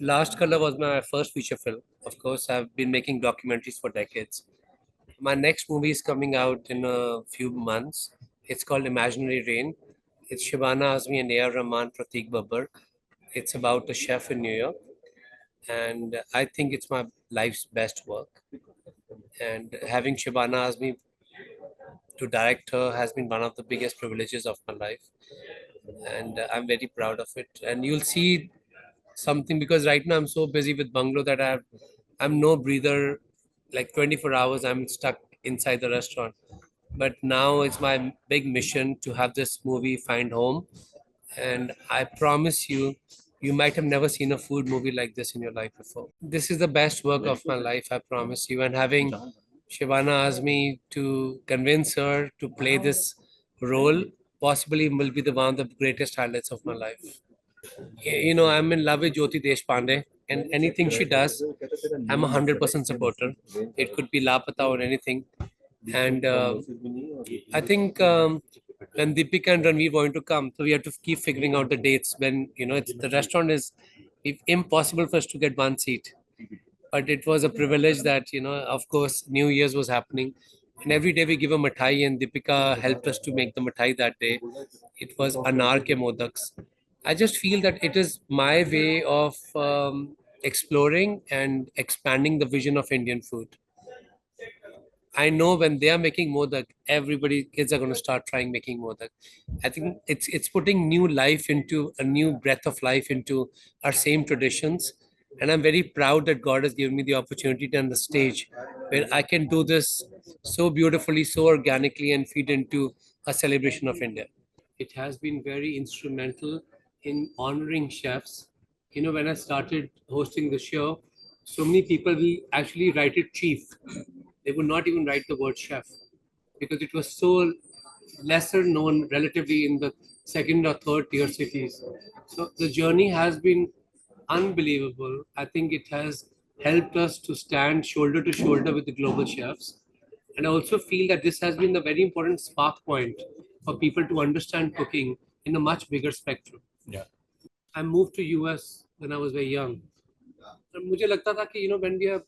Last Color was my first feature film. Of course, I've been making documentaries for decades. My next movie is coming out in a few months. It's called Imaginary Rain. It's Shabana Azmi and A.R. Rahman, Pratik Babbar. It's about a chef in New York, and I think it's my life's best work. And having Shabana Azmi to direct her has been one of the biggest privileges of my life, and I'm very proud of it. And you'll see something because right now I'm so busy with Bungalow that I'm no breather. Like 24 hours, I'm stuck inside the restaurant. But now it's my big mission to have this movie find home, and I promise you, you might have never seen a food movie like this in your life before. This is the best work of my life, I promise you. And having Shivana Azmi to convince her to play this role possibly will be the one of the greatest highlights of my life. I'm in love with Jyoti Deshpande, and anything she does, I'm 100% supporter. It could be Lapata or anything. And I think when Deepika and Ranveer want to come, so we have to keep figuring out the dates when, the restaurant is impossible for us to get one seat. But it was a privilege that, of course, New Year's was happening. And every day we give a mithai, and Deepika helped us to make the mithai that day. It was anar ke modaks. I just feel that it is my way of exploring and expanding the vision of Indian food. I know when they are making modak, everybody kids are going to start trying making modak. I think it's putting new life into a new breath of life into our same traditions, and I'm very proud that God has given me the opportunity to on the stage where I can do this so beautifully, so organically, and feed into a celebration of India. It has been very instrumental in honoring chefs. When I started hosting the show, so many people will actually write it chief. They would not even write the word chef because it was so lesser known relatively in the second or third tier cities. So the journey has been unbelievable. I think it has helped us to stand shoulder to shoulder with the global chefs. And I also feel that this has been a very important spark point for people to understand cooking in a much bigger spectrum. Yeah. I moved to US when I was very young. And मुझे लगता था कि, when we are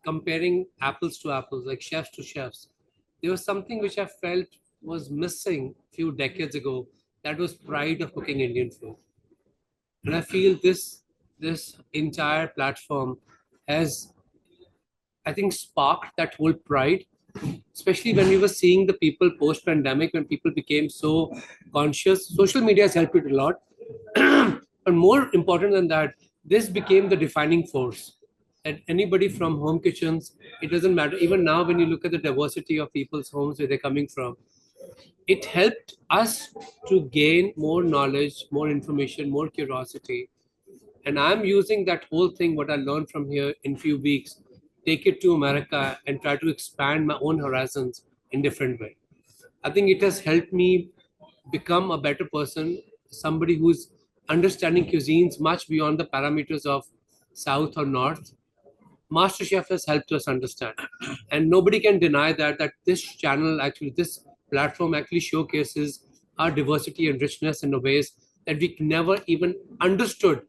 comparing apples to apples, like chefs to chefs, there was something which I felt was missing a few decades ago. That was pride of cooking Indian food. And I feel this entire platform has, I think, sparked that whole pride, especially when we were seeing the people post pandemic, when people became so conscious. Social media has helped it a lot. But more important than that, this became the defining force. That anybody from home kitchens, it doesn't matter. Even now, when you look at the diversity of people's homes where they're coming from, it helped us to gain more knowledge, more information, more curiosity. And I'm using that whole thing, what I learned from here in few weeks, take it to America and try to expand my own horizons in different way. I think it has helped me become a better person, somebody who's understanding cuisines much beyond the parameters of South or North. MasterChef has helped us understand. And nobody can deny that this channel, actually, this platform actually showcases our diversity and richness in a ways that we never even understood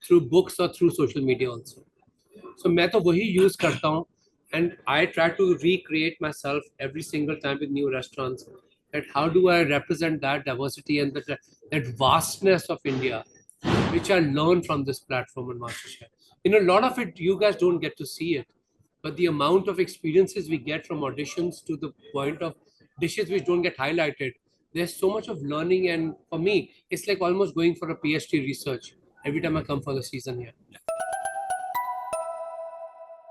through books or through social media also. So मैं तो वही use करता हूँ, and I try to recreate myself every single time with new restaurants. That how do I represent that diversity and that vastness of India, which I learned from this platform on MasterChef. A lot of it you guys don't get to see it, but the amount of experiences we get from auditions to the point of dishes which don't get highlighted, there's so much of learning, and for me, it's like almost going for a PhD research every time I come for the season here.